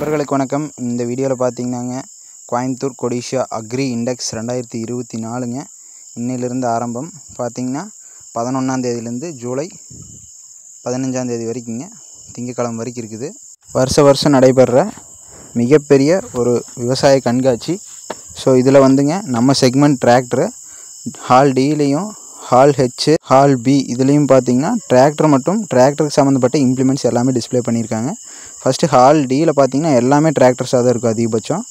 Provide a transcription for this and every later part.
நண்பர்களுக்கு வணக்கம். இந்த வீடியோவில் பார்த்தீங்கன்னாங்க கோயம்புத்தூர் கொடிஷா அக்ரி இண்டெக்ஸ் 2024ங்க. இன்னிலிருந்து ஆரம்பம் பார்த்தீங்கன்னா 11ஆம் தேதியிலேருந்து ஜூலை 15ஆம் தேதி வரைக்குங்க, திங்கட்கிழமை வரைக்கும் இருக்குது. வருஷம் நடைபெற மிகப்பெரிய ஒரு விவசாய கண்காட்சி. ஸோ இதில் வந்துங்க நம்ம செக்மெண்ட் டிராக்டரு ஹால் டிலையும் ஹால் ஹெச் ஹால் பி இதுலேயும் பார்த்தீங்கன்னா டிராக்டர் மற்றும் டிராக்டருக்கு சம்மந்தப்பட்ட இம்ப்ளிமெண்ட்ஸ் எல்லாமே டிஸ்பிளே பண்ணியிருக்காங்க. ஃபஸ்ட்டு ஹால் டியில் பார்த்தீங்கன்னா எல்லாமே டிராக்டர்ஸாக தான் இருக்கும் அதிகபட்சம்.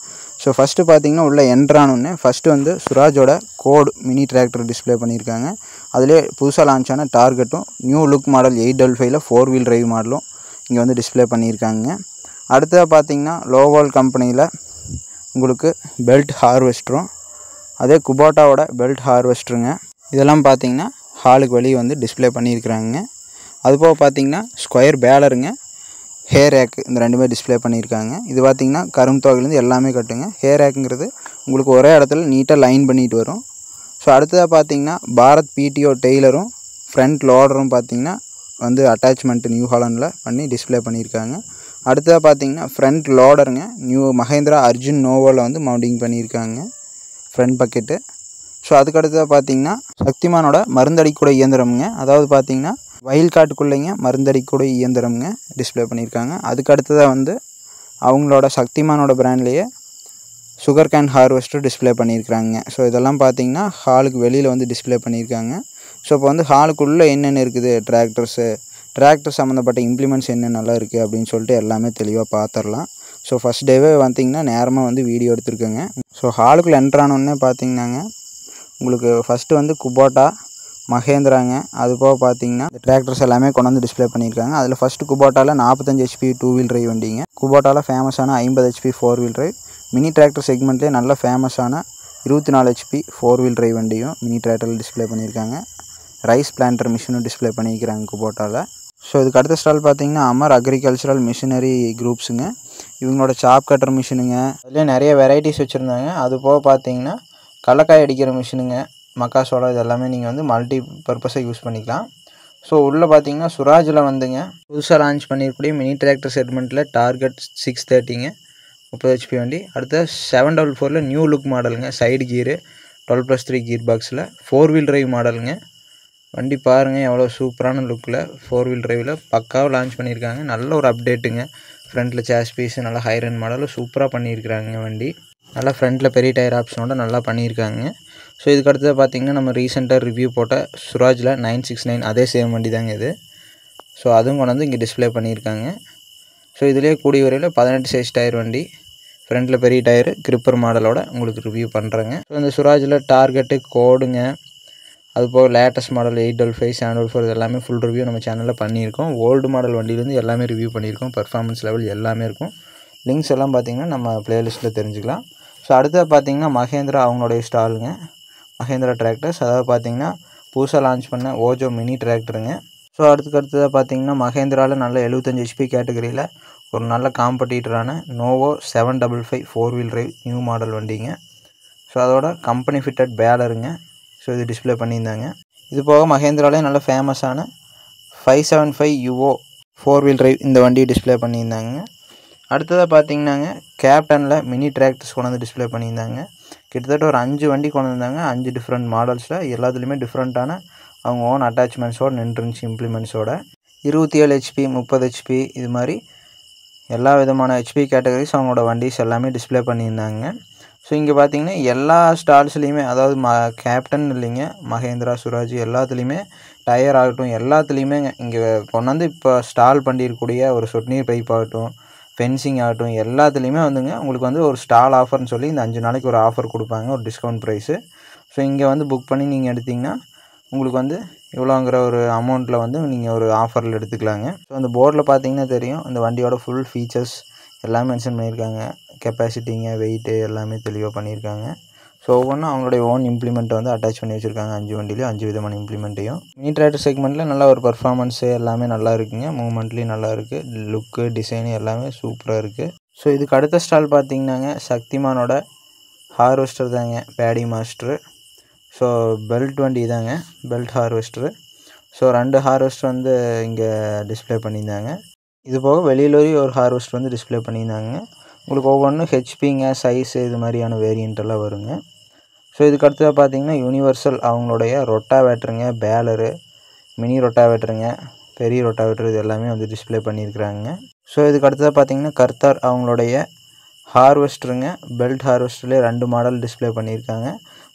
ஸோ ஃபஸ்ட்டு பார்த்தீங்கன்னா உள்ள என்ட்ரானோன்னு ஃபஸ்ட்டு வந்து சுராஜோட கோடு மினி டிராக்டர் டிஸ்பிளே பண்ணியிருக்காங்க. அதிலே புதுசாக லான்ச் ஆன டார்கெட்டும் new look model 855 4 wheel drive மாடலும் இங்கே வந்து டிஸ்பிளே பண்ணியிருக்காங்க. அடுத்ததாக பார்த்தீங்கன்னா லோவால் கம்பெனியில் உங்களுக்கு பெல்ட் ஹார்வெஸ்டரும் அதே குபோட்டாவோட பெல்ட் ஹார்வெஸ்டருங்க. இதெல்லாம் பார்த்தீங்கன்னா ஹாலுக்கு வெளியே வந்து டிஸ்பிளே பண்ணியிருக்கிறாங்க. அதுபோக பார்த்தீங்கன்னா ஸ்கொயர் பேலருங்க, ஹேர் ரேக்கு இந்த ரெண்டுமே டிஸ்பிளே பண்ணியிருக்காங்க. இது பார்த்திங்கன்னா கரும்பு தொகையிலேருந்து எல்லாமே கட்டுங்க. ஹேர் ரேக்குங்கிறது உங்களுக்கு ஒரே இடத்துல நீட்டாக லைன் பண்ணிட்டு வரும். ஸோ அடுத்ததாக பார்த்தீங்கன்னா பாரத் பிடிஓ டெய்லரும் ஃப்ரண்ட் லோடரும் பார்த்திங்கன்னா வந்து அட்டாச்மெண்ட்டு நியூ ஹாலண்டில் பண்ணி டிஸ்பிளே பண்ணியிருக்காங்க. அடுத்ததாக பார்த்தீங்கன்னா ஃப்ரண்ட் லோடருங்க நியூ மஹேந்திரா அர்ஜுன் நோவோவில் வந்து மவுண்டிங் பண்ணியிருக்காங்க ஃப்ரண்ட் பக்கெட்டு. ஸோ அதுக்கடுத்ததாக பார்த்தீங்கன்னா சக்திமானோட மருந்தடிக்கூட இயந்திரமுங்க, அதாவது பார்த்தீங்கன்னா வயல் காட்டுக்குள்ளேங்க மருந்தடிக்கூட இயந்திரமுங்க டிஸ்பிளே பண்ணியிருக்காங்க. அதுக்கு அடுத்ததாக வந்து அவங்களோட சக்திமானோட பிராண்ட்லேயே சுகர் கேன் ஹார்வெஸ்டர் டிஸ்பிளே பண்ணியிருக்காங்க. ஸோ இதெல்லாம் பார்த்தீங்கன்னா ஹாலுக்கு வெளியில் வந்து டிஸ்பிளே பண்ணியிருக்காங்க. ஸோ இப்போ வந்து ஹாலுக்குள்ளே என்னென்ன இருக்குது, டிராக்டர் சம்மந்தப்பட்ட இம்ப்ளிமெண்ட்ஸ் என்னென்னலாம் இருக்குது அப்படின்னு சொல்லிட்டு எல்லாமே தெளிவாக பார்த்துடலாம். ஸோ ஃபஸ்ட் டேவே பார்த்திங்கன்னா நேரமாக வந்து வீடியோ எடுத்துருக்கேங்க. ஸோ ஹாலுக்குள்ளே என்ட்ரானோடனே பார்த்தீங்கன்னாங்க உங்களுக்கு ஃபஸ்ட்டு வந்து குபோட்டா மஹேந்திராங்க. அது போக பார்த்தீங்கன்னா இந்த டிராக்டர்ஸ் எல்லாமே கொண்டு வந்து டிஸ்பிளே பண்ணியிருக்காங்க. அதில் ஃபஸ்ட்டு குபோட்டாவில் 45 HP 2 வீல் டிரைவ் வண்டிங்க. குபோட்டாவில் ஃபேமஸான 50 HP 4 wheel drive, mini tractor செக்மெண்ட்லேயே நல்ல ஃபேமஸான 24 HP 4 வீல் டிரைவ் வண்டியும் மினி டிராக்டரில் டிஸ்பிளே பண்ணியிருக்காங்க. ரைஸ் பிளான்டர் மிஷினும் டிஸ்பிளே பண்ணியிருக்கிறாங்க குபோட்டாவில். ஸோ இதுக்கு அடுத்த ஸ்டால் பார்த்தீங்கன்னா அமர் அக்ரிகல்ச்சரல் மிஷினரி குரூப்ஸுங்க. இவங்களோட சாப் கட்டர் மிஷினுங்க, அதுலேயே நிறைய வெரைட்டிஸ் வச்சுருந்தாங்க. அது போக பார்த்தீங்கன்னா கடலக்காய் அடிக்கிற மிஷினுங்க, மக்காசோளம், இது எல்லாமே நீங்கள் வந்து மல்டி பர்பஸை யூஸ் பண்ணிக்கலாம். ஸோ உள்ளே பார்த்தீங்கன்னா சுராஜில் வந்துங்க புதுசாக லான்ச் பண்ணியிருக்கக்கூடிய மினி டிராக்டர் செக்மெண்ட்டில் டார்கெட் 630ங்க 30 HP வண்டி. அடுத்த 744 நியூ லுக் மாடலுங்க, சைடு கீரு 12+3 கீர் பாக்ஸில் 4 வீல் டிரைவ் மாடலுங்க. வண்டி பாருங்கள் எவ்வளோ சூப்பரான லுக்கில் 4 வீல் டிரைவில் பக்காவாக லான்ச் பண்ணியிருக்காங்க. நல்ல ஒரு அப்டேட்டுங்க. ஃப்ரண்ட்டில் சேஸ் பீஸு நல்லா ஹைரன் மாடலில் சூப்பராக பண்ணியிருக்கிறாங்க. வண்டி நல்லா ஃப்ரண்ட்டில் பெரிய டயர் ஆப்ஷனோட நல்லா பண்ணியிருக்காங்க. ஸோ இதுக்கு அடுத்தது பார்த்திங்கன்னா நம்ம ரீசெண்டாக ரிவ்யூ போட்ட சுராஜில் 969 அதே சேம் வண்டி தாங்க இது. ஸோ அதுவும் கொண்டு வந்து இங்கே டிஸ்பிளே பண்ணியிருக்காங்க. ஸோ இதிலே கூடிய வரையில் 18 சைஸ் டயர் வண்டி, ஃப்ரண்ட்டில் பெரிய டயரு கிரிப்பர் மாடலோட உங்களுக்கு ரிவ்யூ பண்ணுறேங்க. ஸோ இந்த சுராஜில் டார்கெட்டு கோடுங்க, அதுபோக லேட்டஸ்ட் மாடல் 855 744 இது எல்லாமே ஃபுல் ரிவ்யூ நம்ம சேனலில் பண்ணியிருக்கோம். ஓல்டு மாடல் வண்டியிலேருந்து எல்லாமே ரிவ்யூ பண்ணியிருக்கோம். பர்ஃபார்மன்ஸ் லெவல் எல்லாமே இருக்கும். லிங்க்ஸ் எல்லாம் பார்த்திங்கன்னா நம்ம ப்ளேலிஸ்ட்டில் தெரிஞ்சுக்கலாம். ஸோ அடுத்தது பார்த்திங்கன்னா மஹேந்திரா அவங்களுடைய ஸ்டாலுங்க, மஹேந்திரா டிராக்டர்ஸ், அதாவது பார்த்திங்கன்னா புதுசாக லான்ச் பண்ண ஓஜோ மினி டிராக்டருங்க. ஸோ அடுத்ததாக பார்த்திங்கன்னா மஹேந்திராவில் நல்ல 75 HP கேட்டகரியில் ஒரு நல்ல காம்படிட்டரான Novo 755 4 wheel drive new model வண்டிங்க. ஸோ அதோட கம்பெனி ஃபிட்டட் பேலருங்க. ஸோ இது டிஸ்பிளே பண்ணியிருந்தாங்க. இது போக மஹேந்திராலே நல்ல ஃபேமஸான 575 யுவோ 4 வீல் டிரைவ் இந்த வண்டியை டிஸ்பிளே பண்ணியிருந்தாங்க. அடுத்ததாக பார்த்தீங்கன்னாங்க கேப்டனில் மினி டிராக்டர்ஸ் கொண்டு வந்து டிஸ்பிளே பண்ணியிருந்தாங்க. கிட்டத்தட்ட ஒரு 5 வண்டி கொண்டு வந்தாங்க, 5 டிஃப்ரெண்ட் மாடல்ஸில். எல்லாத்துலேயுமே டிஃப்ரெண்ட்டான அவங்க ஓன் அட்டாச்மெண்ட்ஸோடு நின்றுருந்துச்சு இம்ப்ளிமெண்ட்ஸோட. 27 HP 30 HP இது மாதிரி எல்லா விதமான HP கேட்டகரிஸ் அவங்களோட வண்டிஸ் எல்லாமே டிஸ்பிளே பண்ணியிருந்தாங்க. ஸோ இங்கே பார்த்தீங்கன்னா எல்லா ஸ்டால்ஸ்லேயுமே, அதாவது கேப்டன் இல்லைங்க, மஹேந்திரா சுராஜ் எல்லாத்துலேயுமே டயர் ஆகட்டும் எல்லாத்துலேயுமே இங்கே கொண்டு வந்து இப்போ ஸ்டால் பண்ணியிருக்கக்கூடிய ஒரு சொட்டுநீர் பைப் ஆகட்டும், ஃபென்சிங் ஆகட்டும் எல்லாத்துலேயுமே வந்துங்க உங்களுக்கு வந்து ஒரு ஸ்டால் ஆஃபர்னு சொல்லி இந்த 5 நாளைக்கு ஒரு ஆஃபர் கொடுப்பாங்க, ஒரு டிஸ்கவுண்ட் ப்ரைஸு. ஸோ இங்கே வந்து புக் பண்ணி நீங்கள் எடுத்திங்கன்னா உங்களுக்கு வந்து இவ்வளோங்கிற ஒரு அமௌண்ட்டில் வந்து நீங்கள் ஒரு ஆஃபரில் எடுத்துக்கலாங்க. ஸோ அந்த போர்டில் பார்த்தீங்கன்னா தெரியும் இந்த வண்டியோட ஃபுல் ஃபீச்சர்ஸ் எல்லாமே மென்ஷன் பண்ணியிருக்காங்க. கெப்பாசிட்டிங்க, வெயிட்டு எல்லாமே தெளிவாக பண்ணியிருக்காங்க. ஸோ ஒவ்வொன்றும் அவங்களுடைய ஓன் இம்ப்ளிமெண்ட்டை வந்து அட்டாச் பண்ணி வச்சுருக்காங்க. 5 வண்டிலையும் 5 விதமான இம்ப்ளிமெண்ட்டையும். மினி டிராக்டர் செக்மெண்ட்டில் நல்ல ஒரு பர்ஃபார்மன்ஸு எல்லாமே நல்லா இருக்குங்க. மூவ்மெண்ட்லேயும் நல்லா இருக்குது. லுக்கு டிசைனு எல்லாமே சூப்பராக இருக்குது. ஸோ இதுக்கு அடுத்த ஸ்டால் பார்த்திங்கன்னாங்க சக்திமானோட ஹார்வெஸ்டர் தாங்க, பேடி மாஸ்டரு. ஸோ பெல்ட் வண்டி தாங்க, பெல்ட் ஹார்வெஸ்டரு. ஸோ 2 ஹார்வெஸ்டர் வந்து இங்கே டிஸ்பிளே பண்ணியிருந்தாங்க. இது போக வெளியில் ஒரு ஹார்வெஸ்டர் வந்து டிஸ்பிளே பண்ணியிருந்தாங்க. உங்களுக்கு ஒவ்வொன்றும் ஹெச்பிங்க சைஸு இது மாதிரியான வேரியண்ட் எல்லாம் வருங்க. ஸோ இதுக்கு அடுத்ததாக பார்த்தீங்கன்னா யூனிவர்சல் அவங்களுடைய ரொட்டாவேட்டருங்க, பேலரு, மினி ரொட்டாவேட்டருங்க, பெரிய ரொட்டாவேட்டர் இது எல்லாமே வந்து டிஸ்பிளே பண்ணியிருக்கிறாங்க. ஸோ இதுக்கு அடுத்ததாக பார்த்தீங்கன்னா கர்த்தார் அவங்களுடைய ஹார்வெஸ்டருங்க, பெல்ட் ஹார்வெஸ்டர்லேயே 2 மாடல் டிஸ்பிளே பண்ணியிருக்காங்க.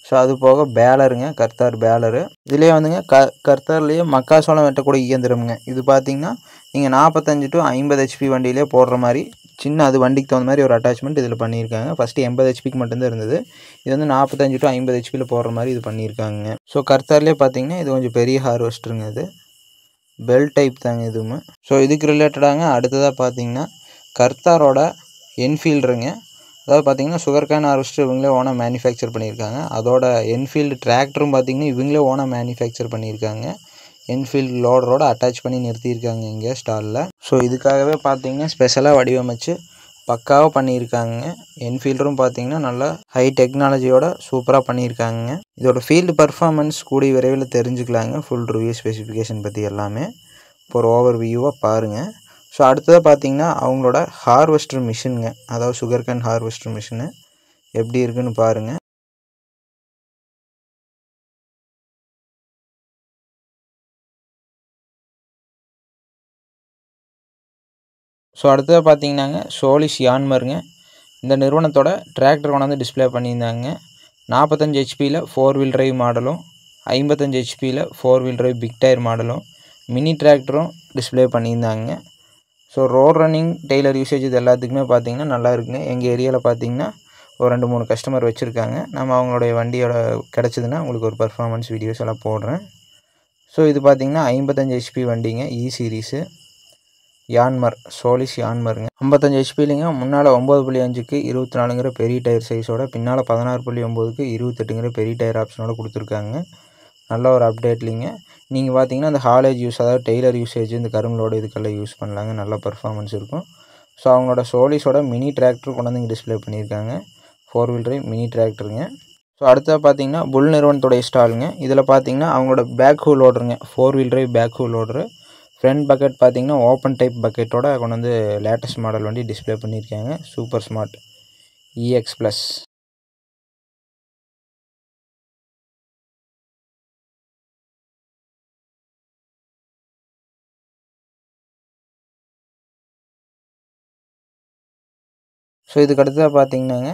ஸோ அது போக பேலருங்க, கர்த்தார் பேலரு. இதுலேயே வந்துங்க கர்த்தார்லேயே மக்காசோளம் வெட்டக்கூடிய இயந்திரமுங்க. இது பார்த்தீங்கன்னா நீங்கள் 45 to 50 HP வண்டியிலே போடுற மாதிரி சின்ன அது வண்டிக்கு தகுந்த மாதிரி ஒரு அட்டாச்மெண்ட் இதில் பண்ணியிருக்காங்க. ஃபஸ்ட்டு 80 HPக்கு மட்டும்தான் இருந்தது. இது வந்து 45 to 50 HPயில் போடுற மாதிரி இது பண்ணியிருக்காங்க. ஸோ கர்த்தார்லேயே பார்த்தீங்கன்னா இது கொஞ்சம் பெரிய ஹார்வெஸ்டருங்க. இது பெல் டைப் தாங்க இதுவும். ஸோ இதுக்கு ரிலேட்டடாங்க அடுத்ததாக பார்த்தீங்கன்னா கர்த்தாரோட என்ஃபீல்டுங்க. அதாவது பார்த்தீங்கன்னா சுகர் கேன் ஹார்வெஸ்டர் இவங்களே ஓனாக மேனுஃபேக்சர் பண்ணியிருக்காங்க. அதோட என்ஃபீல்டு டிராக்டரும் பார்த்தீங்கன்னா இவங்களே ஓனாக மேனுஃபேக்சர் பண்ணியிருக்காங்க. என்ஃபீல்டு லோடரோட அட்டாச் பண்ணி நிறுத்தியிருக்காங்க இங்கே ஸ்டாலில். ஸோ இதுக்காகவே பார்த்தீங்கன்னா ஸ்பெஷலாக வடிவமைச்சு பக்காவாக பண்ணியிருக்காங்க. என்ஃபீல்டரும் பார்த்தீங்கன்னா நல்லா ஹை டெக்னாலஜியோட சூப்பராக பண்ணியிருக்காங்க. இதோட ஃபீல்டு பர்ஃபார்மன்ஸ் கூடிய விரைவில் தெரிஞ்சுக்கலாங்க. ஃபுல் ரிவ்யூ ஸ்பெசிஃபிகேஷன் பற்றி எல்லாமே இப்போ ஒரு ஓவர் வியூவாக பாருங்கள். ஸோ அடுத்ததாக பார்த்தீங்கன்னா அவங்களோட ஹார்வெஸ்டர் மிஷினுங்க, அதாவது சுகர் கேன் ஹார்வெஸ்டர் மிஷினு எப்படி இருக்குன்னு பாருங்கள். ஸோ அடுத்ததாக பார்த்தீங்கன்னாங்க சோலிஷ் யான்மருங்க. இந்த நிறுவனத்தோட டிராக்டர் கொண்டாந்து டிஸ்பிளே பண்ணியிருந்தாங்க. 45 HPயில் 4 வீல் டிரைவ் மாடலும், 55 HPயில் 4 வீல் டிரைவ் பிக் டயர் மாடலும், மினி டிராக்டரும் டிஸ்பிளே பண்ணியிருந்தாங்க. So road running, trailer usage இது எல்லாத்துக்குமே பார்த்தீங்கன்னா நல்லா இருக்குங்க. எங்கள் ஏரியாவில் பார்த்தீங்கன்னா ஒரு 2-3 கஸ்டமர் வச்சுருக்காங்க. நம்ம அவங்களுடைய வண்டியோட கிடச்சிதுன்னா உங்களுக்கு ஒரு பர்ஃபார்மன்ஸ் வீடியோஸ் எல்லாம் போடுறேன். ஸோ இது பார்த்தீங்கன்னா 55 HP வண்டிங்க, இ சீரீஸு யான்மர், சோலிஷ் யான்மருங்க. 55 HPலிங்க. முன்னால் 9.5க்கு 24ங்கிற பெரிய டயர் சைஸோட, பின்னால் 16.9க்கு 28ங்கிற பெரிய டயர் ஆப்ஷனோட கொடுத்துருக்காங்க. நல்ல ஒரு அப்டேட்லிங்க. நீங்கள் பார்த்தீங்கன்னா அந்த ஹாலேஜ் யூஸ், அதாவது டெய்லர் யூசேஜ், இந்த கரும்பலோடு இதுக்கெல்லாம் யூஸ் பண்ணலாங்க. நல்ல பர்ஃபார்மன்ஸ் இருக்கும். ஸோ அவங்களோட சோலிஷோட மினி டிராக்டர் கொண்டு வந்து இங்கே டிஸ்பிளே பண்ணியிருக்காங்க. 4 வீல் டிரைவ் மினி டிராக்டருங்க. ஸோ அடுத்தது பார்த்தீங்கன்னா புல் நிறுவனத்தோடைய ஸ்டாலுங்க. இதில் பார்த்தீங்கன்னா அவங்களோட பேக் ஹூ லோடருங்க, 4 wheel drive backhoe loader. Front bucket பார்த்தீங்கன்னா ஓப்பன் டைப் பக்கெட்டோட கொண்டு வந்து லேட்டஸ்ட் மாடல் வண்டி டிஸ்பிளே பண்ணியிருக்காங்க. Super smart EX+. ஸோ இதுக்கு அடுத்ததாக பார்த்தீங்கன்னாங்க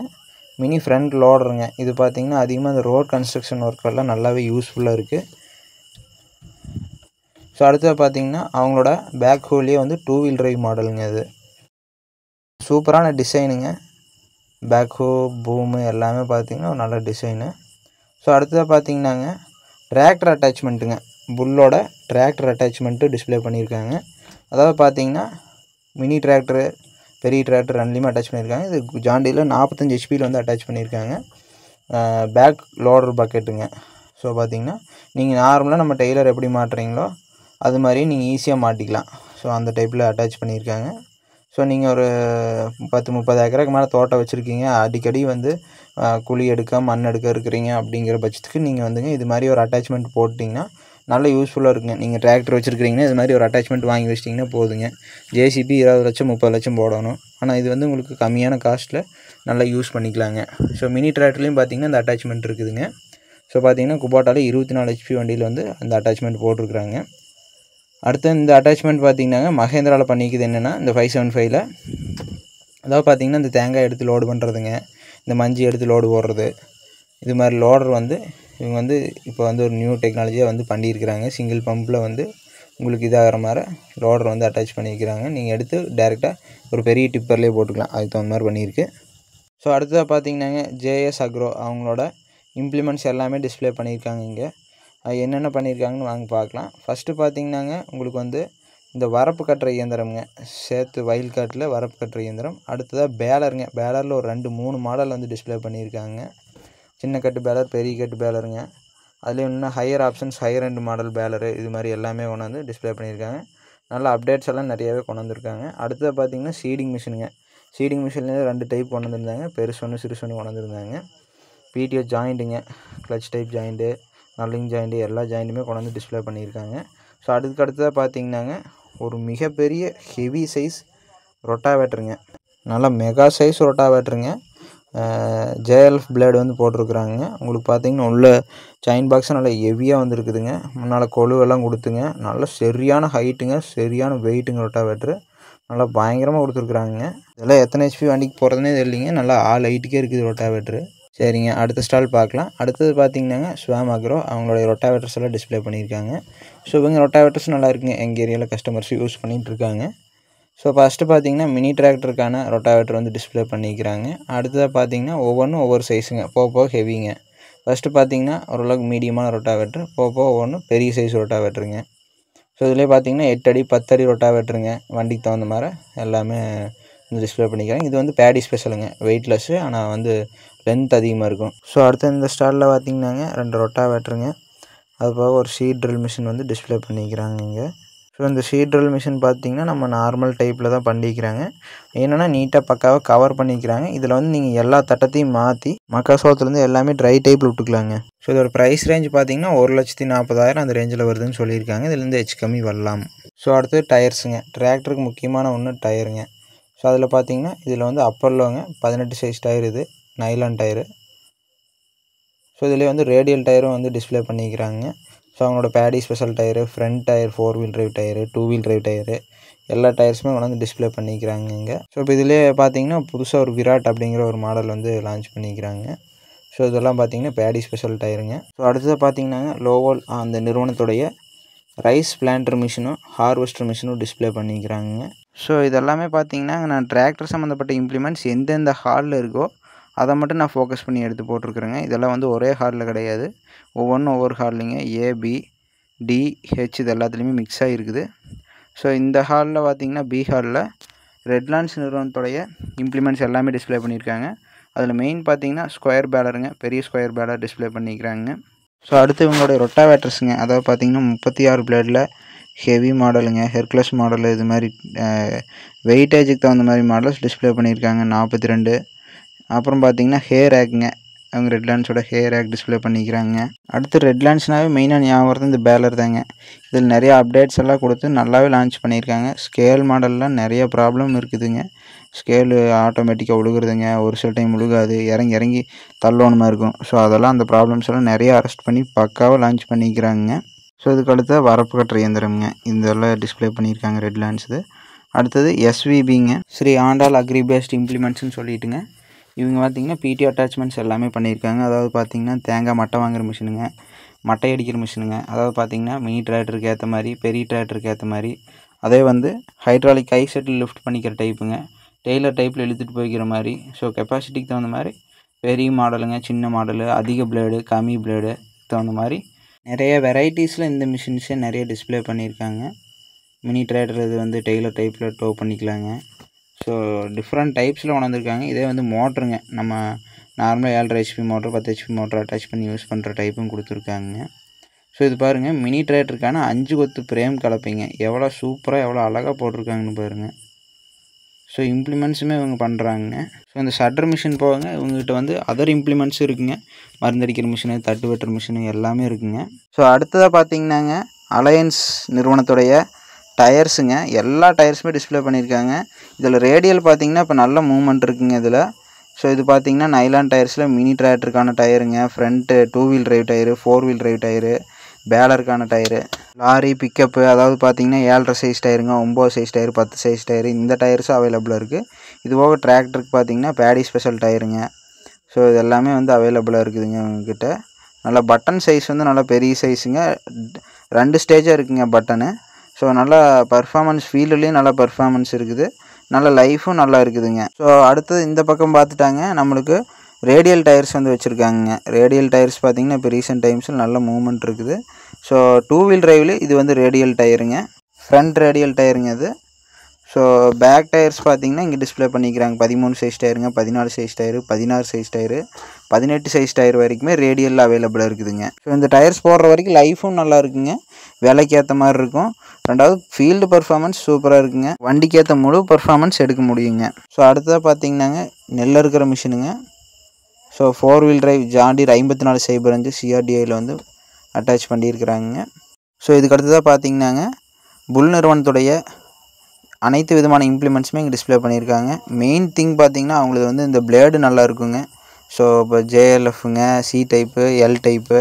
மினி ஃப்ரண்ட் லோடருங்க. இது பார்த்தீங்கன்னா அதிகமாக இந்த ரோட் கன்ஸ்ட்ரக்ஷன் ஒர்க்கெல்லாம் நல்லாவே யூஸ்ஃபுல்லாக இருக்குது. ஸோ அடுத்ததாக பார்த்தீங்கன்னா அவங்களோட பேக் ஹோல்லேயே வந்து 2 வீல் டிரைவ் மாடலுங்க. இது சூப்பரான டிசைனுங்க. பேக் ஹோ, பூமு எல்லாமே பார்த்தீங்கன்னா ஒரு நல்ல டிசைனு. ஸோ அடுத்ததாக பார்த்தீங்கன்னாங்க டிராக்டர் அட்டாச்மெண்ட்டுங்க. புல்லோட டிராக்டர் அட்டாச்மெண்ட்டு டிஸ்பிளே பண்ணியிருக்காங்க. அதாவது பார்த்தீங்கன்னா மினி டிராக்டரு, பெரிய டிராக்டர் ரெண்டுலேயுமே அட்டாச் பண்ணியிருக்காங்க. இது ஜாண்டியில் 45 HPயில் வந்து அட்டாச் பண்ணியிருக்காங்க. Back loader பக்கெட்டுங்க. ஸோ பார்த்தீங்கன்னா நீங்கள் நார்மலாக நம்ம டெய்லர் எப்படி மாட்டுறீங்களோ அது மாதிரி நீங்கள் ஈஸியாக மாட்டிக்கலாம். ஸோ அந்த டைப்பில் அட்டாச் பண்ணியிருக்காங்க. ஸோ நீங்கள் ஒரு 10-30 ஏக்கருக்கு மேலே தோட்டம் வச்சுருக்கீங்க, அடிக்கடி வந்து குழி எடுக்க, மண் எடுக்க இருக்கிறீங்க அப்படிங்கிற பட்சத்துக்கு நீங்கள் வந்துங்க இது மாதிரி ஒரு அட்டாச்மெண்ட் போட்டிங்கன்னா நல்ல யூஸ்ஃபுல்லாக இருக்குங்க. நீங்கள் டிராக்டர் வச்சுருக்கிறீங்கன்னா இது மாதிரி ஒரு அட்டாச்மெண்ட் வாங்கி வச்சிட்டிங்கன்னா போதுங்க. ஜேசிபி 20 லட்சம் 30 லட்சம் போடணும். ஆனால் இது வந்து உங்களுக்கு கம்மியான காஸ்ட்டில் நல்லா யூஸ் பண்ணிக்கலாங்க. ஸோ மினி டிராக்டர்லேயும் பார்த்தீங்கன்னா இந்த அட்டாச்மெண்ட் இருக்குதுங்க. ஸோ பார்த்தீங்கன்னா குபோட்டாவில் 24 HP வண்டியில் வந்து அந்த அட்டாச்மெண்ட் போட்டிருக்குறாங்க. அடுத்து இந்த அட்டாச்மெண்ட் பார்த்தீங்கன்னாங்க மகேந்திராவில் பண்ணிக்குது. என்னென்னா இந்த 575ல் அதாவது பார்த்தீங்கன்னா இந்த தேங்காய் எடுத்து லோடு பண்ணுறதுங்க, இந்த மஞ்சி எடுத்து லோடு போடுறது, இது மாதிரி லோடர் வந்து இவங்க வந்து இப்போ வந்து ஒரு நியூ டெக்னாலஜியாக வந்து பண்ணியிருக்கிறாங்க. சிங்கிள் பம்பில் வந்து உங்களுக்கு இதாகிற மாதிரி லோடர் வந்து அட்டாச் பண்ணியிருக்கிறாங்க. நீங்கள் எடுத்து டேரெக்டாக ஒரு பெரிய டிப்பர்லேயே போட்டுக்கலாம். அதுக்கு தகுந்த மாதிரி பண்ணியிருக்கு. ஸோ அடுத்ததாக பார்த்தீங்கன்னாங்க JS Agro அவங்களோட இம்ப்ளிமெண்ட்ஸ் எல்லாமே டிஸ்பிளே பண்ணியிருக்காங்க. இங்கே அது என்னென்ன பண்ணியிருக்காங்கன்னு வாங்க பார்க்கலாம். ஃபஸ்ட்டு பார்த்தீங்கன்னாங்க உங்களுக்கு வந்து இந்த வரப்பு கட்டுற இயந்திரம்ங்க, சேத்து வயல் காட்டில் வரப்பு கட்டுற இயந்திரம். அடுத்ததாக பேலருங்க. பேலரில் ஒரு 2-3 மாடல் வந்து டிஸ்பிளே பண்ணியிருக்காங்க. சின்ன கட்டு பேலர், பெரிய கட்டு பேலருங்க. அதுலேயும் இன்னும் higher options, higher end model baler, இது மாதிரி எல்லாமே கொண்டு வந்து டிஸ்பிளே பண்ணியிருக்காங்க. நல்ல அப்டேட்ஸ் எல்லாம் நிறையாவே கொண்டு வந்திருக்காங்க. அடுத்தது பார்த்திங்கன்னா சீடிங் மிஷினுங்க. சீடிங் மிஷின்லேயே 2 டைப் கொண்டு வந்திருந்தாங்க, பெருசு ஒன்று சிறுசு ஒன்று கொண்டு வந்திருந்தாங்க. PTO ஜாயிண்ட்டுங்க, கிளச் டைப் ஜாயிண்ட்டு, நல்லிங் ஜாயிண்ட்டு, எல்லா ஜாயிண்ட்டுமே கொண்டு வந்து டிஸ்பிளே பண்ணியிருக்காங்க. ஸோ அதுக்கு அடுத்ததாக பார்த்திங்கன்னாங்க ஒரு மிகப்பெரிய ஹெவி சைஸ் ரொட்டாவேட்டருங்க. நல்லா மெகா சைஸ் ரொட்டாவேட்டருங்க. ஜேஎல்எஃப் பிளேடு வந்து போட்டிருக்குறாங்க. உங்களுக்கு பார்த்தீங்கன்னா உள்ள செயின் பாக்ஸ் நல்லா ஹெவியாக வந்துருக்குதுங்க. முன்னால் கொலுவெல்லாம் கொடுத்துங்க. நல்லா சரியான ஹைட்டுங்க, சரியான வெயிட்டுங்க ரொட்டாவேட்ரு. நல்லா பயங்கரமாக கொடுத்துருக்குறாங்க. இதெல்லாம் எத்தனை ஹெச்பி வண்டிக்கு போகிறதுனே தெரியலிங்க. நல்லா ஆல் ஹைட்டுக்கே இருக்குது ரொட்டாவேட்ரு. சரிங்க, அடுத்த ஸ்டால் பார்க்கலாம். அடுத்தது பார்த்தீங்கன்னாங்க ஸ்வாம் அக்ரோ அவங்களுடைய ரொட்டாவேட்டர்ஸ் எல்லாம் டிஸ்பிளே பண்ணியிருக்காங்க. ஸோ இவங்க ரொட்டாவேட்டர்ஸ் நல்லா இருக்குங்க. எங்கள் ஏரியாவில் கஸ்டமர்ஸ் யூஸ் பண்ணிகிட்டு இருக்காங்க. ஸோ ஃபஸ்ட்டு பார்த்தீங்கன்னா மினி டிராக்டருக்கான ரொட்டாவேட்டர் வந்து டிஸ்பிளே பண்ணிக்கிறாங்க. அடுத்ததாக பார்த்தீங்கன்னா ஒவ்வொன்றும் ஒவ்வொரு சைஸுங்க, போக போக ஹெவிங்க. ஃபஸ்ட்டு பார்த்தீங்கன்னா ஓரளவுக்கு மீடியமான ரொட்டாவேட்டர், போக போக ஒவ்வொன்றும் பெரிய சைஸ் ரொட்டாவேட்டருங்க. ஸோ இதிலே பார்த்தீங்கன்னா 8 அடி 10 அடி ரொட்டாவேட்டருங்க. வண்டிக்கு தகுந்த மாதிரி எல்லாமே வந்து டிஸ்பிளே பண்ணிக்கிறாங்க. இது வந்து பேடி ஸ்பெஷலுங்க, வெயிட்லெஸ்ஸு, ஆனால் வந்து லென்த் அதிகமாக இருக்கும். ஸோ அடுத்து இந்த ஸ்டாலில் பார்த்தீங்கன்னாங்க 2 ரொட்டாவேட்டருங்க, அது போக ஒரு சீட் ட்ரில் மிஷின் வந்து டிஸ்பிளே பண்ணிக்கிறாங்க இங்கே. ஸோ இந்த சீட் ட்ரில் மிஷின் பார்த்திங்கன்னா நம்ம நார்மல் டைப்பில் தான் பண்ணிக்கிறாங்க. என்னென்னா நீட்டாக பக்காவாக கவர் பண்ணிக்கிறாங்க. இதில் வந்து நீங்கள் எல்லா தட்டத்தையும் மாற்றி மக்காசோளத்துலேருந்து எல்லாமே ட்ரை டைப்பில் விட்டுக்கலாங்க. ஸோ இதோட ப்ரைஸ் ரேஞ்ச் பார்த்திங்கன்னா 1,40,000 அந்த ரேஞ்சில் வருதுன்னு சொல்லியிருக்காங்க. இதுலேருந்து ஹெச் கம்மி வரலாம். ஸோ அடுத்தது டயர்ஸுங்க. டிராக்டருக்கு முக்கியமான ஒன்று டயருங்க. ஸோ அதில் பார்த்திங்கன்னா இதில் வந்து அப்பல்லோங்க 18 சைஸ் டயர், இது நைலான் டயரு. ஸோ இதிலே வந்து ரேடியல் டயரும் வந்து டிஸ்பிளே பண்ணிக்கிறாங்க. ஸோ அவங்களோட paddy special tyre, front tyre, 4 wheel drive tyre, 2 wheel drive tyre, எல்லா டயர்ஸுமே கொண்டு வந்து டிஸ்பிளே பண்ணிக்கிறாங்க இங்கே. ஸோ இப்போ இதிலே பார்த்தீங்கன்னா புதுசாக ஒரு விராட் அப்படிங்கிற ஒரு மாடல் வந்து லான்ச் பண்ணிக்கிறாங்க. ஸோ இதெல்லாம் பார்த்தீங்கன்னா பேடி ஸ்பெஷல் டயருங்க. ஸோ அடுத்தது பார்த்தீங்கன்னாங்க லோவல் அந்த நிறுவனத்துடைய ரைஸ் பிளான்டர் மிஷினும் ஹார்வெஸ்டர் மிஷினும் டிஸ்பிளே பண்ணிக்கிறாங்க. ஸோ இதெல்லாமே பார்த்தீங்கன்னா நான் டிராக்டர் சம்மந்தப்பட்ட இம்ப்ளிமெண்ட்ஸ் எந்தெந்த ஹாலில் இருக்கோ அதை மட்டும் நான் ஃபோக்கஸ் பண்ணி எடுத்து போட்டிருக்கிறேங்க. இதெல்லாம் வந்து ஒரே ஹாலில் கிடையாது, ஒவ்வொன்றும் ஒவ்வொரு ஹால்லிங்க. ஏபி டிஹெச் இது எல்லாத்துலேயுமே மிக்ஸ் ஆகிருக்குது. ஸோ இந்த ஹாலில் பார்த்திங்கன்னா பி ஹாலில் ரெட்லாண்ட்ஸ் நிறுவனத்துடைய இம்ப்ளிமெண்ட்ஸ் எல்லாமே டிஸ்பிளே பண்ணியிருக்காங்க. அதில் மெயின் பார்த்திங்கன்னா ஸ்கொயர் பேலருங்க, பெரிய ஸ்கொயர் பேலர் டிஸ்பிளே பண்ணிக்கிறாங்க. ஸோ அடுத்து இவங்களுடைய ரொட்டாவேட்டர்ஸுங்க, அதாவது பார்த்திங்கன்னா 36 பிளேடில் ஹெவி மாடலுங்க, ஹெர்குலஸ் மாடலு, இது மாதிரி வெயிட்டேஜுக்கு தகுந்த மாதிரி மாடல்ஸ் டிஸ்பிளே பண்ணியிருக்காங்க. 42. அப்புறம் பார்த்திங்கன்னா ஹேர் ரேக்குங்க, அவங்க ரெட்லாண்ட்ஸோட ஹேர் ரேக் டிஸ்பிளே பண்ணிக்கிறாங்க. அடுத்து ரெட்லாண்ட்ஸ்னாவே மெயினாக ஞாபகம் இந்த பேலர் தாங்க. இதில் நிறையா அப்டேட்ஸ் எல்லாம் கொடுத்து நல்லாவே லான்ச் பண்ணியிருக்காங்க. ஸ்கேல் மாடல்லாம் நிறைய ப்ராப்ளம் இருக்குதுங்க. ஸ்கேலு ஆட்டோமேட்டிக்காக விழுகுறதுங்க, ஒரு சில டைம் விழுகாது, இறங்கி இறங்கி தள்ளோணுமா இருக்கும். ஸோ அதெல்லாம் அந்த ப்ராப்ளம்ஸ் எல்லாம் நிறையா அரெஸ்ட் பண்ணி பக்காவாக லான்ச் பண்ணிக்கிறாங்க. ஸோ இதுக்கு அடுத்த வரப்பு கட்டுற இயந்திரம்ங்க, இதெல்லாம் டிஸ்பிளே பண்ணியிருக்காங்க ரெட்லாண்ட்ஸு. அடுத்தது எஸ்விபிங்க, ஸ்ரீ ஆண்டாள் அக்ரி பேஸ்ட் இம்ப்ளிமெண்ட்ஸ்னு சொல்லிட்டுங்க. இவங்க பார்த்திங்கன்னா பிடி அட்டாச்மெண்ட்ஸ் எல்லாமே பண்ணியிருக்காங்க. அதாவது பார்த்திங்கன்னா தேங்காய் மட்டை வாங்குகிற மிஷினுங்க, மட்டை அடிக்கிற மிஷினுங்க, அதாவது பார்த்திங்கன்னா மினி டிராக்டருக்கு ஏற்ற மாதிரி, பெரிய டிராக்டருக்கு ஏற்ற மாதிரி. அதே வந்து ஹைட்ராலிக் கை செட்டில் லிஃப்ட் பண்ணிக்கிற டைப்புங்க, டெய்லர் டைப்பில் இழுத்துட்டு போய்க்கிற மாதிரி. ஸோ கெப்பாசிட்டிக்கு தகுந்த மாதிரி பெரிய மாடலுங்க, சின்ன மாடலு, அதிக பிளேடு, கம்மி பிளேடு தகுந்த மாதிரி நிறைய வெரைட்டிஸில் இந்த மிஷின்ஸே நிறைய டிஸ்பிளே பண்ணியிருக்காங்க. மினி டிராக்டர் இது வந்து டெய்லர் டைப்பில் டோ பண்ணிக்கலாங்க. ஸோ டிஃப்ரெண்ட் டைப்ஸில் கொண்டாந்துருக்காங்க. இதே வந்து மோட்ருங்க, நம்ம நார்மலாக 7.5 HP motor, 10 HP motor attach பண்ணி யூஸ் பண்ணுற டைப்பும் கொடுத்துருக்காங்க. ஸோ இது பாருங்கள், மினி டிராக்டருக்கான 5 கொத்து பிரேம் கலப்பைங்க, எவ்வளோ சூப்பராக எவ்வளோ அழகாக போட்டிருக்காங்கன்னு பாருங்கள். ஸோ இம்ப்ளிமெண்ட்ஸுமே இவங்க பண்ணுறாங்க. ஸோ இந்த ஷட்டர் மிஷின் போவாங்க, இவங்ககிட்ட வந்து அதர் இம்ப்ளிமெண்ட்ஸும் இருக்குங்க, மருந்தடிக்கிற மிஷினு, தட்டு வெட்டுற மிஷினு எல்லாமே இருக்குங்க. ஸோ அடுத்ததாக பார்த்தீங்கன்னாங்க அலையன்ஸ் நிறுவனத்துடைய டயர்ஸுங்க, எல்லா டயர்ஸுமே டிஸ்பிளே பண்ணியிருக்காங்க. இதில் ரேடியல் பார்த்திங்கன்னா இப்போ நல்ல மூவ்மெண்ட் இருக்குங்க இதில். ஸோ இது பார்த்திங்கன்னா நைலான் டயர்ஸில் மினி டிராக்டருக்கான டயருங்க, front 2 wheel drive tyre, 4 wheel drive tyre, பேலருக்கான டயரு, லாரி பிக்கப்பு, அதாவது பார்த்திங்கன்னா 7.5 சைஸ் டயருங்க, 9 சைஸ் டயரு, 10 சைஸ் டயரு, இந்த டயர்ஸும் அவைலபிளாக இருக்குது. இது போக டிராக்டருக்கு பார்த்திங்கன்னா பேடி ஸ்பெஷல் டயருங்க. ஸோ இது எல்லாமே வந்து அவைலபிளாக இருக்குதுங்க இவங்கக்கிட்ட. நல்லா பட்டன் சைஸ் வந்து நல்லா பெரிய சைஸுங்க, 2 ஸ்டேஜாக இருக்குங்க பட்டனு. ஸோ நல்லா பர்ஃபார்மன்ஸ், ஃபீல்டுலேயும் நல்லா பர்ஃபார்மன்ஸ் இருக்குது, நல்ல லைஃபும் நல்லா இருக்குதுங்க. ஸோ அடுத்தது இந்த பக்கம் பார்த்துட்டாங்க நம்மளுக்கு ரேடியல் டயர்ஸ் வந்து வச்சுருக்காங்க. ரேடியல் டயர்ஸ் பார்த்திங்கன்னா இப்போ ரீசெண்ட் டைம்ஸில் நல்ல மூவ்மெண்ட் இருக்குது. ஸோ 2 வீல் டிரைவில் இது வந்து ரேடியல் டயருங்க, ஃப்ரண்ட் ரேடியல் டயருங்க இது. ஸோ பேக் டயர்ஸ் பார்த்திங்கன்னா இங்கே டிஸ்பிளே பண்ணிக்கிறாங்க. 13 சைஸ் டயருங்க, 14 size tyre, 16 size tyre, 18 size tyre வரைக்குமே ரேடியலில் அவைலபிளாக இருக்குதுங்க. ஸோ இந்த டயர்ஸ் போடுற வரைக்கும் லைஃபும் நல்லா இருக்குங்க, விலைக்கு ஏற்ற மாதிரி இருக்கும். ரெண்டாவது ஃபீல்டு பர்ஃபார்மன்ஸ் சூப்பராக இருக்குங்க, வண்டிக்கு ஏற்ற முழு பர்ஃபார்மன்ஸ் எடுக்க முடியுங்க. ஸோ அடுத்ததாக பார்த்திங்கன்னாங்க நெல் இருக்கிற மிஷினுங்க. ஸோ 4 வீல் டிரைவ் ஜாண்டியர் 5405 சிஆர்டிஐயில் வந்து அட்டாச் பண்ணியிருக்கிறாங்க. ஸோ இதுக்கு அடுத்ததாக பார்த்திங்கன்னாங்க புல் நிறுவனத்துடைய அனைத்து விதமான இம்ப்ளிமெண்ட்ஸுமே இங்கே டிஸ்ப்ளே பண்ணியிருக்காங்க. மெயின் திங் பார்த்திங்கன்னா அவங்களுக்கு வந்து இந்த பிளேடு நல்லா இருக்குங்க. ஸோ இப்போ ஜேஎல்எஃப்ங்க, C type, L type,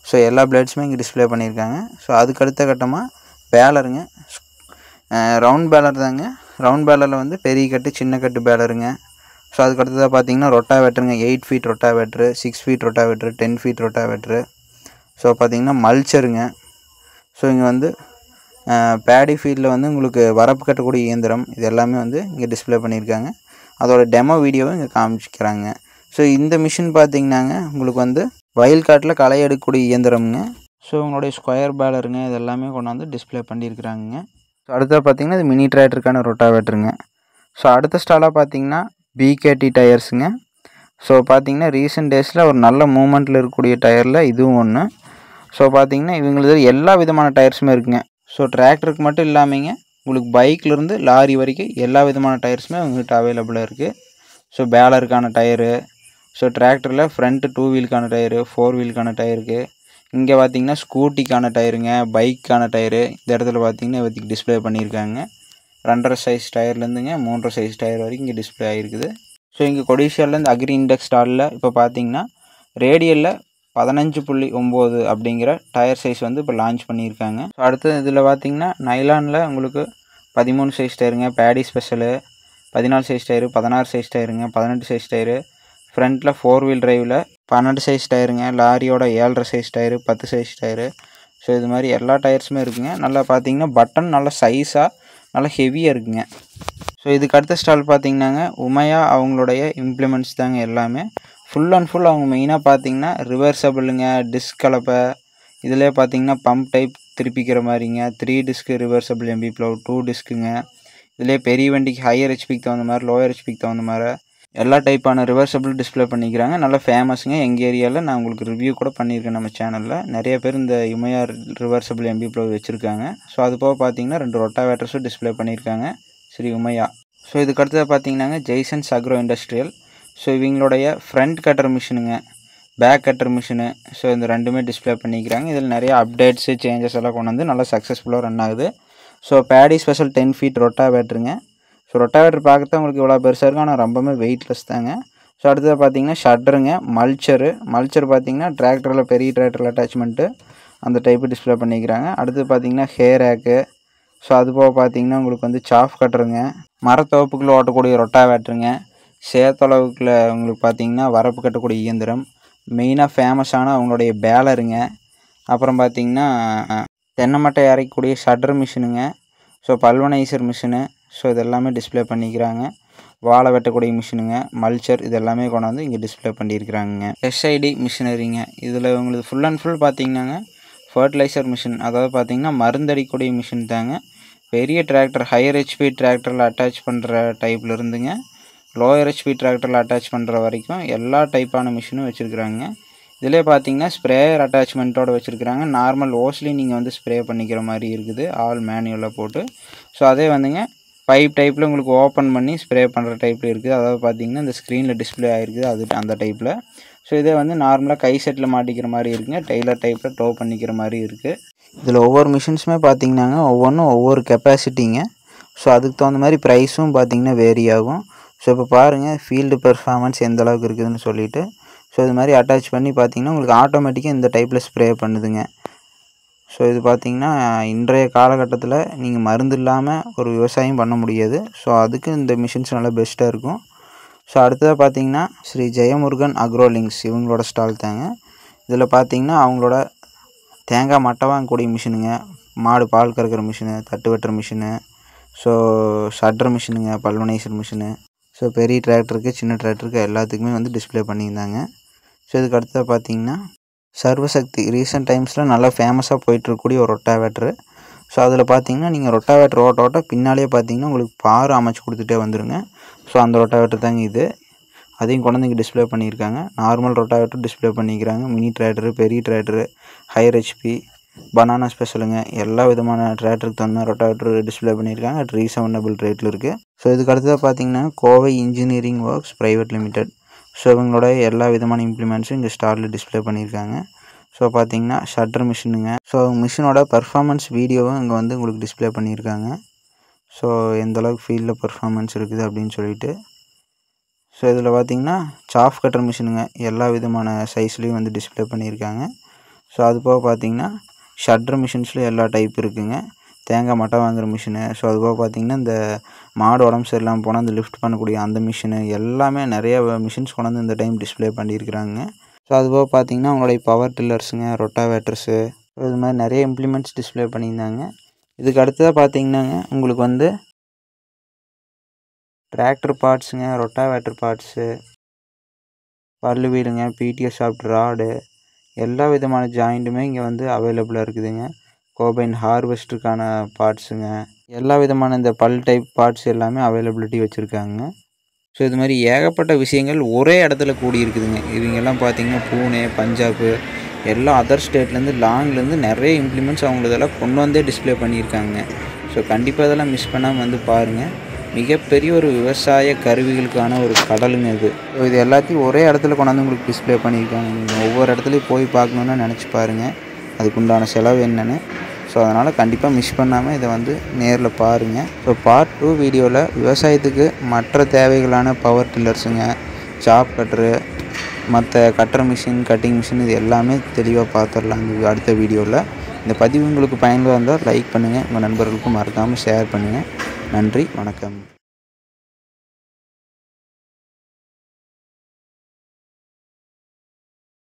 so எல்லா பிளேட்ஸுமே இங்கே டிஸ்ப்ளே பண்ணியிருக்காங்க. ஸோ அதுக்கு அடுத்த கட்டமாக பேலருங்க, ரவுண்ட் பேலர் தாங்க. ரவுண்ட் பேலரில் வந்து பெரிய கட்டு சின்ன கட்டு பேலருங்க. ஸோ அதுக்கு அடுத்ததாக பார்த்திங்கன்னா ரொட்டாவேட்டருங்க, 8 feet rotavator, 6 feet rotavator, 10 feet rotavator. So பார்த்திங்கன்னா மல்ச்சருங்க. ஸோ இங்கே வந்து பேடி ஃபீல்டில் வந்து உங்களுக்கு வரப்பு கட்டக்கூடிய இயந்திரம், இது எல்லாமே வந்து இங்கே டிஸ்ப்ளே பண்ணியிருக்காங்க. அதோட டெமோ வீடியோவை இங்கே காமிச்சிக்கிறாங்க. ஸோ இந்த மிஷின் பார்த்திங்கன்னாங்க உங்களுக்கு வந்து வயல் காட்டில் களை எடுக்கக்கூடிய இயந்திரம்ங்க. ஸோ உங்களுடைய ஸ்கொயர் பேலருங்க இது எல்லாமே கொண்டாந்து டிஸ்ப்ளே பண்ணியிருக்கிறாங்க. ஸோ அடுத்தது பார்த்திங்கன்னா இது மினி டிராக்டருக்கான ரொட்டாவேட்டருங்க. ஸோ அடுத்த ஸ்டாலாக பார்த்திங்கன்னா பிகேடி டயர்ஸுங்க. ஸோ பார்த்திங்கன்னா ரீசெண்ட் டேஸில் ஒரு நல்ல மூமெண்ட்டில் இருக்கக்கூடிய டயரில் இதுவும் ஒன்று. ஸோ பார்த்திங்கன்னா இவங்களுக்கு எல்லா விதமான டயர்ஸுமே இருக்குங்க. ஸோ டிராக்டருக்கு மட்டும் இல்லாமங்க உங்களுக்கு பைக்லேருந்து லாரி வரைக்கும் எல்லா விதமான டயர்ஸுமே உங்கள்கிட்ட அவைலபிளாக இருக்குது. ஸோ பேலருக்கான டயரு, ஸோ டிராக்டரில் ஃப்ரண்ட்டு 2 வீலுக்கான டயரு, 4 வீலுக்கான டயருக்கு, இங்கே பார்த்திங்கன்னா ஸ்கூட்டிக்கான டயருங்க, பைக்கான டயரு இந்த இடத்துல பார்த்திங்கன்னா இவற்றுக்கு டிஸ்ப்ளே பண்ணியிருக்காங்க. 2.5 சைஸ் டயர்லேருந்துங்க 3.5 சைஸ் டயர் வரைக்கும் இங்கே டிஸ்ப்ளே ஆகிருக்குது. ஸோ இங்கே கொடிஷியாவில் இந்த அக்ரி இண்டெக்ஸ் ஸ்டாலில் இப்போ பார்த்திங்கன்னா ரேடியலில் 15.9 அப்படிங்கிற டயர் சைஸ் வந்து இப்போ லான்ச் பண்ணியிருக்காங்க. ஸோ அடுத்தது இதில் பார்த்திங்கன்னா நைலானில் உங்களுக்கு 13 சைஸ் டயருங்க, paddy special 14 size tyre, 16 size டயருங்க, 18 சைஸ் டயரு, ஃப்ரண்ட்டில் 4 வீல் டிரைவில் 12 சைஸ் டயருங்க, லாரியோட 7.5 size tyre, 10 size tyre. So இது மாதிரி எல்லா டயர்ஸுமே இருக்குங்க. நல்லா பார்த்திங்கன்னா பட்டன் நல்லா சைஸாக நல்லா ஹெவியாக இருக்குங்க. ஸோ இதுக்கு அடுத்த ஸ்டால் பார்த்திங்கன்னாங்க உமையா அவங்களுடைய இம்ப்ளிமெண்ட்ஸ் தாங்க எல்லாமே. ஃபுல் அண்ட் ஃபுல் அவங்க மெயினாக பார்த்திங்கன்னா ரிவர்சபிளுங்க, டிஸ்க் கலப்பை, இதிலே பார்த்திங்கன்னா பம்ப் டைப் திருப்பிக்கிற மாதிரிங்க, 3 டிஸ்க்கு ரிவர்சபிள் எம்பி ப்ளோ, 2 டிஸ்க்குங்க. இதிலே பெரிய வண்டிக்கு ஹையர் ஹெச்பிக்கு தகுந்த மாதிரி, லோயர் ஹெச்பிக்கு தகுந்த மாதிரி எல்லா டைப்பான ரிவர்சபிள் டிஸ்ப்ளே பண்ணிக்கிறாங்க. நல்லா ஃபேமஸுங்க. எங்கள் ஏரியாவில் நான் உங்களுக்கு ரிவ்யூ கூட பண்ணியிருக்கேன் நம்ம சேனலில். நிறைய பேர் இந்த உமையா ரிவர்சபிள் எம்பி ப்ளோ வச்சுருக்காங்க. ஸோ அது போக பார்த்திங்கன்னா 2 ரொட்டாவேட்டர்ஸும் டிஸ்ப்ளே பண்ணியிருக்காங்க ஸ்ரீ உமையா. ஸோ இதுக்கு அடுத்தது பார்த்திங்கன்னாங்க ஜெய்சன்ஸ் அக்ரோ இண்டஸ்ட்ரியல். ஸோ இவங்களுடைய ஃப்ரண்ட் கட்டர் மிஷினுங்க, பேக் கட்டர் மிஷினு, ஸோ இந்த ரெண்டுமே டிஸ்ப்ளே பண்ணிக்கிறாங்க. இதில் நிறைய அப்டேட்ஸு சேஞ்சஸ் எல்லாம் கொண்டு வந்து நல்லா சக்ஸஸ்ஃபுல்லாக ரன் ஆகுது. ஸோ பேடி ஸ்பெஷல் 10 ஃபீட் ரொட்டாவேட்டருங்க. ஸோ ரொட்டாவேட்டர் பார்க்கத்தான் உங்களுக்கு இவ்வளோ பெருசாக இருக்கும், ஆனால் ரொம்பவே வெயிட்லெஸ் தாங்க. ஸோ அடுத்தது பார்த்திங்கன்னா ஷட்டருங்க, மல்ச்சர் பார்த்திங்கன்னா டிராக்டரில் பெரிய டிராக்டரில் அட்டாச்மெண்ட்டு அந்த டைப்பு டிஸ்ப்ளே பண்ணிக்கிறாங்க. அடுத்தது பார்த்திங்கன்னா ஹேர் ரேக்கு. ஸோ அது போக பார்த்திங்கன்னா உங்களுக்கு வந்து சாஃப் கட்டருங்க, மரத்தொகுப்புக்குள்ளே ஓட்டக்கூடிய ரொட்டாவேட்டருங்க, சேத்தளவுக்குள்ள உங்களுக்கு பார்த்திங்கன்னா வரப்பு கட்டக்கூடிய இயந்திரம், மெயினாக ஃபேமஸான அவங்களுடைய பேலருங்க, அப்புறம் பார்த்திங்கன்னா தென்னை மட்டை அரைக்கக்கூடிய ஷட்டர் மிஷினுங்க, ஸோ பல்வனைசர் மிஷினு, ஸோ இதெல்லாமே டிஸ்ப்ளே பண்ணிக்கிறாங்க. வாழை வெட்டக்கூடிய மிஷினுங்க, மல்ச்சர் இது எல்லாமே கொண்டாந்து இங்கே டிஸ்ப்ளே பண்ணியிருக்கிறாங்க. எஸ்ஐடி மிஷினரிங்க. இதில் உங்களுக்கு ஃபுல் அண்ட் ஃபுல் பார்த்திங்கன்னாங்க ஃபர்டிலைசர் மிஷின், அதாவது பார்த்திங்கன்னா மருந்தடிக்கூடிய மிஷின் தாங்க. பெரிய டிராக்டர் ஹையர் ஹெச்பி டிராக்டரில் அட்டாச் பண்ணுற டைப்பில் இருந்துங்க லோயர் ஹெச்பி டிராக்டரில் அட்டாச் பண்ணுற வரைக்கும் எல்லா டைப்பான மிஷினும் வச்சுருக்குறாங்க. இதிலே பார்த்தீங்கன்னா ஸ்ப்ரேயர் அட்டாச்மெண்ட்டோடு வச்சுருக்குறாங்க. நார்மல் ஓஸ்லி நீங்கள் வந்து ஸ்ப்ரே பண்ணிக்கிற மாதிரி இருக்குது, ஆல் மேனுவலாக போட்டு. ஸோ அதே வந்துங்க பைப் டைப்பில் உங்களுக்கு ஓப்பன் பண்ணி ஸ்ப்ரே பண்ணுற டைப்பில் இருக்குது. அதாவது பார்த்திங்கன்னா இந்த ஸ்க்ரீனில் டிஸ்ப்ளே ஆகிருக்குது அது அந்த டைப்பில். ஸோ இதே வந்து நார்மலாக கை செட்டில் மாட்டிக்கிற மாதிரி இருக்குங்க, டெய்லர் டைப்பில் டோ பண்ணிக்கிற மாதிரி இருக்குது. இதில் ஒவ்வொரு மிஷின்ஸுமே பார்த்திங்கன்னாங்க ஒவ்வொன்றும் ஒவ்வொரு கெப்பாசிட்டிங்க. ஸோ அதுக்கு தகுந்த மாதிரி ப்ரைஸும் பார்த்திங்கன்னா வேரி ஆகும். ஸோ இப்போ பாருங்கள் ஃபீல்டு பெர்ஃபார்மன்ஸ் எந்த அளவுக்கு இருக்குதுன்னு சொல்லிவிட்டு. ஸோ இது மாதிரி அட்டாச் பண்ணி பார்த்திங்கன்னா உங்களுக்கு ஆட்டோமேட்டிக்காக இந்த டைப்பில் ஸ்ப்ரே பண்ணுதுங்க. ஸோ இது பார்த்திங்கன்னா இன்றைய காலகட்டத்தில் நீங்கள் மருந்து இல்லாமல் ஒரு விவசாயம் பண்ண முடியாது. ஸோ அதுக்கு இந்த மிஷின்ஸ் நல்லா பெஸ்ட்டாக இருக்கும். ஸோ அடுத்ததாக பார்த்திங்கன்னா ஸ்ரீ ஜெயமுருகன் அக்ரோலிங்க்ஸ் இவங்களோட ஸ்டால் தாங்க. இதில் பார்த்திங்கன்னா அவங்களோட தேங்காய் மட்டை வாங்கக்கூடிய மிஷினுங்க, மாடு பால் கறக்கிற மிஷினு, தட்டு வெட்டுற மிஷினு, ஸோ ஷட்டர் மிஷினுங்க, பல்வனைசர் மிஷினு, ஸோ பெரிய டிராக்டருக்கு சின்ன டிராக்டருக்கு எல்லாத்துக்குமே வந்து டிஸ்ப்ளே பண்ணியிருந்தாங்க. ஸோ இதுக்கு அடுத்தது பார்த்திங்கன்னா சர்வசக்தி ரீசெண்ட் டைம்ஸில் நல்லா ஃபேமஸாக போயிட்டுருக்கக்கூடிய ஒரு ரொட்டாவேட்ரு. ஸோ அதில் பார்த்திங்கன்னா நீங்கள் ரொட்டாவேட்ரு ஓட்ட பின்னாலேயே பார்த்திங்கன்னா உங்களுக்கு பாரு அமைச்சு கொடுத்துட்டே வந்துடுங்க. ஸோ அந்த ரொட்டாவேட்ரு தாங்க இது. அதையும் கொண்டு வந்து இங்கே டிஸ்ப்ளே பண்ணியிருக்காங்க. நார்மல் ரொட்டாவேட்டர் டிஸ்ப்ளே பண்ணிக்கிறாங்க, மினி டிராக்டரு, பெரிய டிராக்டரு, ஹையர் ஹெச்பி, பனானா ஸ்பெஷலுங்க, எல்லா விதமான டிராக்டருக்கு தகுந்த ரொட்டாவேட்டர் டிஸ்ப்ளே பண்ணியிருக்காங்க. அட் ரீசனபிள் ரேட்டில் இருக்குது. ஸோ இதுக்கு அடுத்ததாக பார்த்திங்கன்னா Kovai engineering works private limited. So இவங்களோட எல்லா விதமான இம்ப்ளிமெண்ட்ஸும் இங்கே ஸ்டாலில் டிஸ்ப்ளே பண்ணியிருக்காங்க. ஸோ பார்த்திங்கன்னா ஷட்டர் மிஷினுங்க. ஸோ மிஷினோட பர்ஃபார்மன்ஸ் வீடியோவும் இங்கே வந்து உங்களுக்கு டிஸ்ப்ளே பண்ணியிருக்காங்க. ஸோ எந்தளவுக்கு ஃபீல்டில் பெர்ஃபார்மன்ஸ் இருக்குது அப்படின்னு சொல்லிட்டு. ஸோ இதில் பார்த்திங்கன்னா சாஃப் கட்டர் மிஷினுங்க, எல்லா விதமான சைஸ்லேயும் வந்து டிஸ்பிளே பண்ணியிருக்காங்க. ஸோ அது போக பார்த்திங்கன்னா ஷட்டர் மிஷின்ஸ்லேயும் எல்லா டைப் இருக்குதுங்க. தேங்காய் மட்டை வாங்குகிற மிஷினு, ஸோ அதுபோக பார்த்திங்கன்னா இந்த மாடு உடம்பு சரியில்லாமல் போனால் அந்த லிஃப்ட் பண்ணக்கூடிய அந்த மிஷினு, எல்லாமே நிறைய மிஷின்ஸ் கொண்டாந்து இந்த டைம் டிஸ்பிளே பண்ணியிருக்கிறாங்க. ஸோ அதுபோக பார்த்திங்கன்னா அவங்களுடைய பவர் டில்லர்ஸுங்க, ரொட்டாவேட்டர்ஸு, இது மாதிரி நிறைய இம்ப்ளிமெண்ட்ஸ் டிஸ்பிளே பண்ணியிருந்தாங்க. இதுக்கு அடுத்ததாக பார்த்திங்கன்னாங்க உங்களுக்கு வந்து டிராக்டர் பார்ட்ஸுங்க, ரொட்டாவேட்டர் பார்ட்ஸு, பல்லு வீலுங்க, பிடிஎஸ் ஷாஃப்ட் ராடு, எல்லா விதமான ஜாயிண்ட்டுமே இங்கே வந்து அவைலபிளாக இருக்குதுங்க. கோபைன் ஹார்வெஸ்டருக்கான பார்ட்ஸுங்க, எல்லா விதமான இந்த பல் டைப் பார்ட்ஸ் எல்லாமே அவைலபிலிட்டி வச்சுருக்காங்க. ஸோ இது மாதிரி ஏகப்பட்ட விஷயங்கள் ஒரே இடத்துல கூடி இருக்குதுங்க. இவங்கெல்லாம் பார்த்திங்கன்னா பூனே, பஞ்சாபு, எல்லா அதர் ஸ்டேட்லேருந்து லாங்லேருந்து நிறைய இம்ப்ளிமெண்ட்ஸ் அவங்களதெல்லாம் கொண்டு வந்தே டிஸ்பிளே பண்ணியிருக்காங்க. ஸோ கண்டிப்பாக இதெல்லாம் மிஸ் பண்ணாமல் வந்து பாருங்கள். மிகப்பெரிய ஒரு விவசாய கருவிகளுக்கான ஒரு கடலுங்க இது. ஸோ இது எல்லாத்தையும் ஒரே இடத்துல கொண்டாந்து உங்களுக்கு டிஸ்பிளே பண்ணியிருக்காங்க. நீங்கள் ஒவ்வொரு இடத்துலையும் போய் பார்க்கணுன்னு நினச்சி பாருங்கள் அதுக்குண்டான செலவு என்னென்னு. ஸோ அதனால் கண்டிப்பாக மிஸ் பண்ணாமல் இதை வந்து நேரில் பாருங்கள். ஸோ பார்ட் 2 வீடியோவில் விவசாயத்துக்கு மற்ற தேவைகளான பவர் டில்லர்ஸுங்க, சாப் கட்டரு, மற்ற கட்டர் மிஷின், கட்டிங் மிஷின், இது எல்லாமே தெளிவாக பார்த்துடலாம் அடுத்த வீடியோவில். இந்த பதிவு உங்களுக்கு பயனுள்ளதாக இருந்தால் லைக் பண்ணுங்கள், உங்கள் நண்பர்களுக்கும் மறக்காமல் ஷேர் பண்ணுங்கள். நன்றி, வணக்கம்.